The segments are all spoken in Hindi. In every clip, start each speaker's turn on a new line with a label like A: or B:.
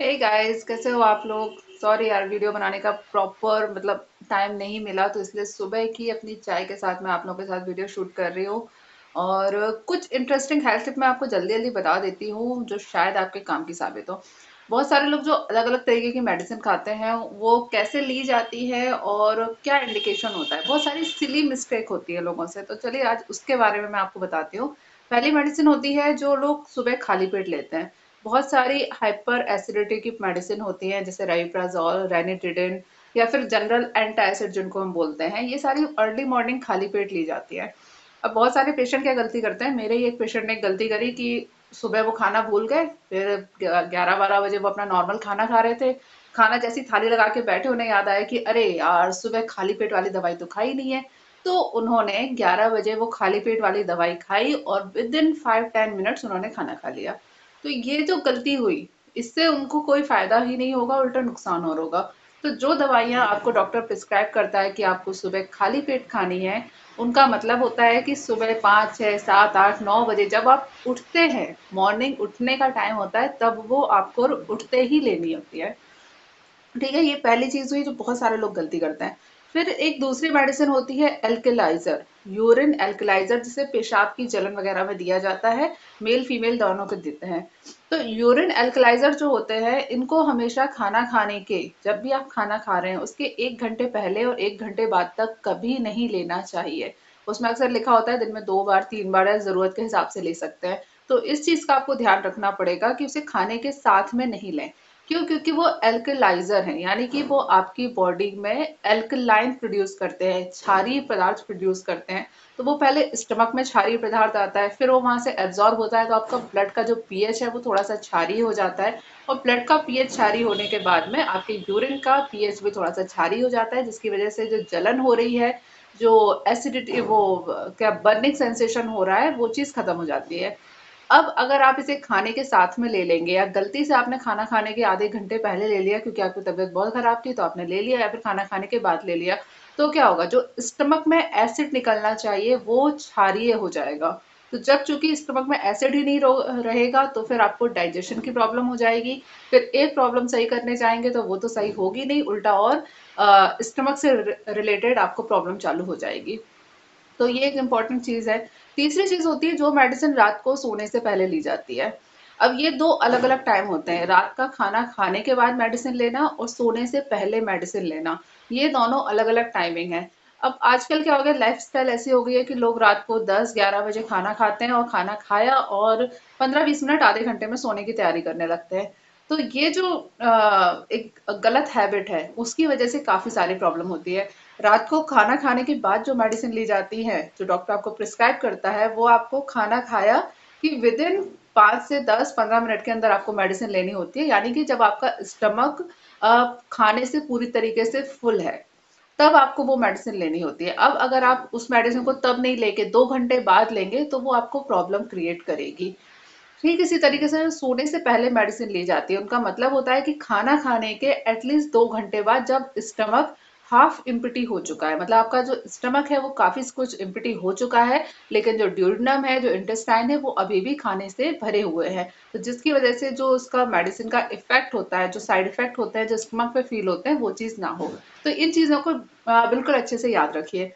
A: हे गाइस, कैसे हो आप लोग। सॉरी यार, वीडियो बनाने का प्रॉपर टाइम नहीं मिला, तो इसलिए सुबह की अपनी चाय के साथ मैं आप लोगों के साथ वीडियो शूट कर रही हूँ। और कुछ इंटरेस्टिंग हेल्थ टिप मैं आपको जल्दी जल्दी बता देती हूँ जो शायद आपके काम की साबित हो। बहुत सारे लोग जो अलग अलग तरीके की मेडिसिन खाते हैं, वो कैसे ली जाती है और क्या इंडिकेशन होता है, बहुत सारी सिली मिस्टेक होती है लोगों से। तो चलिए आज उसके बारे में मैं आपको बताती हूँ। पहली मेडिसिन होती है जो लोग सुबह खाली पेट लेते हैं। बहुत सारी हाइपर एसिडिटी की मेडिसिन होती हैं, जैसे राइप्राजोल, रेनिटिडिन या फिर जनरल एंटासिड जिनको हम बोलते हैं। ये सारी अर्ली मॉर्निंग खाली पेट ली जाती है। अब बहुत सारे पेशेंट क्या गलती करते हैं, मेरे ही एक पेशेंट ने गलती करी कि सुबह वो खाना भूल गए, फिर 11-12 बजे वो अपना नॉर्मल खाना खा रहे थे। खाना जैसी थाली लगा के बैठे, उन्हें याद आया कि अरे यार, सुबह खाली पेट वाली दवाई तो खाई नहीं है। तो उन्होंने 11 बजे वो खाली पेट वाली दवाई खाई और विद इन 5-10 मिनट्स उन्होंने खाना खा लिया। तो ये जो गलती हुई, इससे उनको कोई फायदा ही नहीं होगा, उल्टा नुकसान और होगा। तो जो दवाइयाँ आपको डॉक्टर प्रिस्क्राइब करता है कि आपको सुबह खाली पेट खानी है, उनका मतलब होता है कि सुबह 5, 6, 7, 8, 9 बजे जब आप उठते हैं, मॉर्निंग उठने का टाइम होता है, तब वो आपको उठते ही लेनी होती है। ठीक है, ये पहली चीज हुई जो बहुत सारे लोग गलती करते हैं। फिर एक दूसरी मेडिसिन होती है एल्कलाइजर, यूरिन एल्कलाइजर, जिसे पेशाब की जलन वगैरह में दिया जाता है। मेल फीमेल दोनों को देते हैं। तो यूरिन एल्कलाइजर जो होते हैं, इनको हमेशा खाना खाने के, जब भी आप खाना खा रहे हैं उसके 1 घंटे पहले और 1 घंटे बाद तक कभी नहीं लेना चाहिए। उसमें अक्सर लिखा होता है दिन में 2 बार 3 बार या जरूरत के हिसाब से ले सकते हैं। तो इस चीज का आपको ध्यान रखना पड़ेगा कि उसे खाने के साथ में नहीं लें। क्यों? क्योंकि वो एल्कलाइजर हैं, यानी कि वो आपकी बॉडी में एल्कलाइन प्रोड्यूस करते हैं, क्षारीय पदार्थ प्रोड्यूस करते हैं। तो वो पहले स्टमक में क्षारीय पदार्थ आता है, फिर वो वहां से एब्जॉर्ब होता है, तो आपका ब्लड का जो पीएच है वो थोड़ा सा क्षारीय हो जाता है। और ब्लड का पीएच क्षारीय होने के बाद में आपके यूरिन का पीएच भी थोड़ा सा क्षारीय हो जाता है, जिसकी वजह से जो जलन हो रही है, जो एसिडिटी, वो क्या बर्निंग सेंसेशन हो रहा है, वो चीज खत्म हो जाती है। अब अगर आप इसे खाने के साथ में ले लेंगे, या गलती से आपने खाना खाने के आधे घंटे पहले ले लिया क्योंकि आपकी तबीयत बहुत खराब थी तो आपने ले लिया, या फिर खाना खाने के बाद ले लिया, तो क्या होगा, जो स्टमक में एसिड निकलना चाहिए वो क्षारीय हो जाएगा। तो जब चूंकि स्टमक में एसिड ही नहीं रहेगा, तो फिर आपको डाइजेशन की प्रॉब्लम हो जाएगी। फिर एक प्रॉब्लम सही करने जाएंगे तो वो तो सही होगी नहीं, उल्टा और स्टमक से रिलेटेड आपको प्रॉब्लम चालू हो जाएगी। तो ये एक इम्पॉर्टेंट चीज है। तीसरी चीज होती है जो मेडिसिन रात को सोने से पहले ली जाती है। अब ये दो अलग अलग टाइम होते हैं, रात का खाना खाने के बाद मेडिसिन लेना और सोने से पहले मेडिसिन लेना। ये दोनों अलग अलग टाइमिंग है। अब आजकल क्या हो गया, लाइफस्टाइल ऐसी हो गई है कि लोग रात को 10-11 बजे खाना खाते हैं, और खाना खाया और 15-20 मिनट आधे घंटे में सोने की तैयारी करने लगते हैं। तो ये जो एक गलत हैबिट है, उसकी वजह से काफी सारी प्रॉब्लम होती है। रात को खाना खाने के बाद जो मेडिसिन ली जाती है, जो डॉक्टर आपको प्रिस्क्राइब करता है, वो आपको खाना खाया कि विद इन 5 से 10-15 मिनट के अंदर आपको मेडिसिन लेनी होती है, यानी कि जब आपका स्टमक खाने से पूरी तरीके से फुल है, तब आपको वो मेडिसिन लेनी होती है। अब अगर आप उस मेडिसिन को तब नहीं लेके 2 घंटे बाद लेंगे, तो वो आपको प्रॉब्लम क्रिएट करेगी। ठीक इसी तरीके से सोने से पहले मेडिसिन ली जाती है, उनका मतलब होता है कि खाना खाने के एटलीस्ट 2 घंटे बाद, जब स्टमक हाफ इम्पिटी हो चुका है, मतलब आपका जो स्टमक है वो काफी कुछ इम्पिटी हो चुका है, लेकिन जो ड्यूरनम है, जो इंटेस्टाइन है, वो अभी भी खाने से भरे हुए हैं। तो जिसकी वजह से जो उसका मेडिसिन का इफेक्ट होता है, जो साइड इफेक्ट होते हैं, जो स्टमक पे फील होते हैं, वो चीज ना हो। तो इन चीजों को बिल्कुल अच्छे से याद रखिए।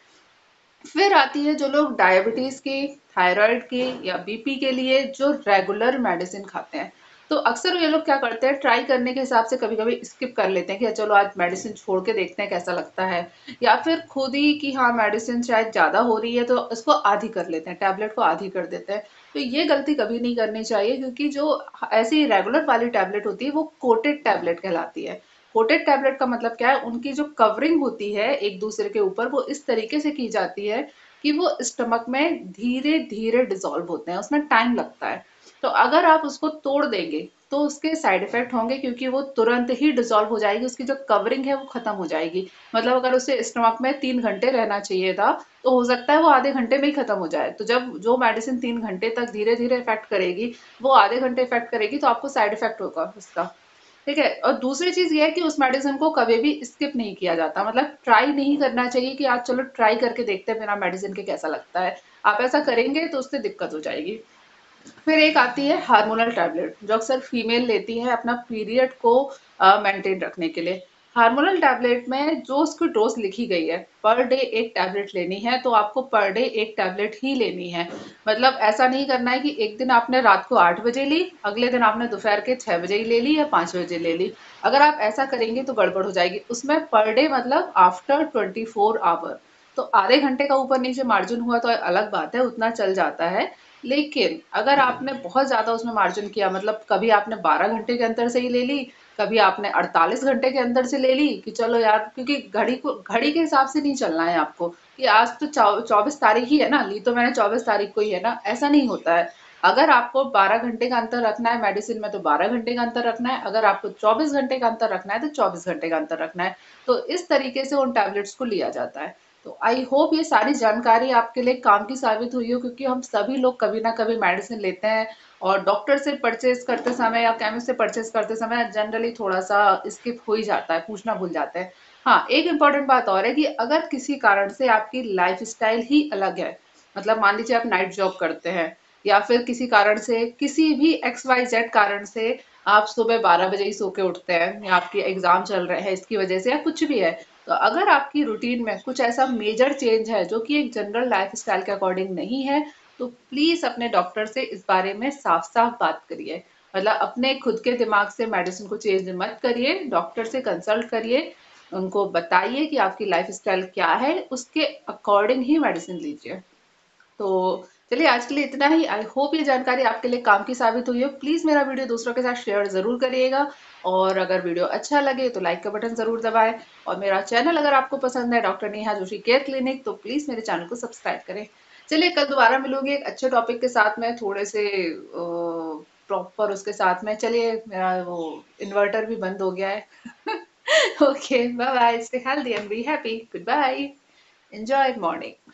A: फिर आती है जो लोग डायबिटीज की, थायराइड की या बीपी के लिए जो रेगुलर मेडिसिन खाते हैं। तो अक्सर ये लोग क्या करते हैं, ट्राई करने के हिसाब से कभी कभी स्किप कर लेते हैं कि चलो आज मेडिसिन छोड़ के देखते हैं कैसा लगता है। या फिर खुद ही कि हाँ, मेडिसिन शायद ज्यादा हो रही है तो इसको आधी कर लेते हैं, टैबलेट को आधी कर देते हैं। तो ये गलती कभी नहीं करनी चाहिए, क्योंकि जो ऐसी रेगुलर वाली टैबलेट होती है वो कोटेड टैबलेट कहलाती है। कोटेड टैबलेट का मतलब क्या है, उनकी जो कवरिंग होती है एक दूसरे के ऊपर, वो इस तरीके से की जाती है कि वो स्टमक में धीरे धीरे डिसॉल्व होते हैं, उसमें टाइम लगता है। तो अगर आप उसको तोड़ देंगे तो उसके साइड इफेक्ट होंगे, क्योंकि वो तुरंत ही डिसॉल्व हो जाएगी, उसकी जो कवरिंग है वो खत्म हो जाएगी। मतलब अगर उसे स्टमक में 3 घंटे रहना चाहिए था, तो हो सकता है वो आधे घंटे में ही खत्म हो जाए। तो जब जो मेडिसिन 3 घंटे तक धीरे धीरे इफेक्ट करेगी, वो आधे घंटे इफेक्ट करेगी, तो आपको साइड इफेक्ट होगा उसका। ठीक है, और दूसरी चीज ये है कि उस मेडिसिन को कभी भी स्किप नहीं किया जाता, मतलब ट्राई नहीं करना चाहिए कि आज चलो ट्राई करके देखते हैं बिना मेडिसिन के कैसा लगता है। आप ऐसा करेंगे तो उससे दिक्कत हो जाएगी। फिर एक आती है हार्मोनल टैबलेट जो अक्सर फीमेल लेती है अपना पीरियड को मेंटेन रखने के लिए। हार्मोनल टैबलेट में जो उसकी डोज लिखी गई है, पर डे एक टैबलेट लेनी है तो आपको पर डे एक टैबलेट ही लेनी है। मतलब ऐसा नहीं करना है कि एक दिन आपने रात को 8 बजे ली, अगले दिन आपने दोपहर के 6 बजे ही ले ली या 5 बजे ले ली। अगर आप ऐसा करेंगे तो गड़बड़ हो जाएगी। उसमें पर डे मतलब आफ्टर 24 आवर। तो आधे घंटे का ऊपर नीचे मार्जिन हुआ तो अलग बात है, उतना चल जाता है। लेकिन अगर आपने बहुत ज़्यादा उसमें मार्जिन किया, मतलब कभी आपने 12 घंटे के अंदर से ही ले ली, कभी आपने 48 घंटे के अंदर से ले ली कि चलो यार, क्योंकि घड़ी के हिसाब से नहीं चलना है आपको कि आज तो 24 तारीख ही है ना, ली तो मैंने 24 तारीख को ही है ना, ऐसा नहीं होता है। अगर आपको 12 घंटे का अंतर रखना है मेडिसिन में तो 12 घंटे का अंतर रखना है, अगर आपको 24 घंटे का अंतर रखना है तो 24 घंटे का अंतर रखना है। तो इस तरीके से उन टैबलेट्स को लिया जाता है। तो आई होप ये सारी जानकारी आपके लिए काम की साबित हुई हो, क्योंकि हम सभी लोग कभी ना कभी मेडिसिन लेते हैं और डॉक्टर से परचेज करते समय या केमिस्ट से परचेज करते समय जनरली थोड़ा सा स्किप हो ही जाता है, पूछना भूल जाते हैं। हाँ, एक इम्पॉर्टेंट बात और है कि अगर किसी कारण से आपकी लाइफ स्टाइल ही अलग है, मतलब मान लीजिए आप नाइट जॉब करते हैं या फिर किसी कारण से, किसी भी XYZ कारण से आप सुबह 12 बजे ही सो के उठते हैं या आपके एग्जाम चल रहे हैं इसकी वजह से या कुछ भी है, तो अगर आपकी रूटीन में कुछ ऐसा मेजर चेंज है जो कि एक जनरल लाइफ स्टाइल के अकॉर्डिंग नहीं है, तो प्लीज अपने डॉक्टर से इस बारे में साफ साफ बात करिए। मतलब अपने खुद के दिमाग से मेडिसिन को चेंज मत करिए, डॉक्टर से कंसल्ट करिए, उनको बताइए कि आपकी लाइफ स्टाइल क्या है, उसके अकॉर्डिंग ही मेडिसिन लीजिए। तो चलिए, आज के लिए इतना ही। आई होप ये जानकारी आपके लिए काम की साबित हुई हो। प्लीज मेरा वीडियो दूसरों के साथ शेयर जरूर करिएगा, और अगर वीडियो अच्छा लगे तो लाइक का बटन जरूर दबाएं। और मेरा चैनल अगर आपको पसंद है, doctor Neha Joshi care clinic, तो प्लीज मेरे चैनल को सब्सक्राइब करें। चलिए, कल दोबारा मिलूंगी एक अच्छे टॉपिक के साथ में, थोड़े से प्रॉपर उसके साथ में। चलिए, मेरा वो इन्वर्टर भी बंद हो गया है। Okay, bye bye, stay healthy and be happy, good bye, enjoy morning.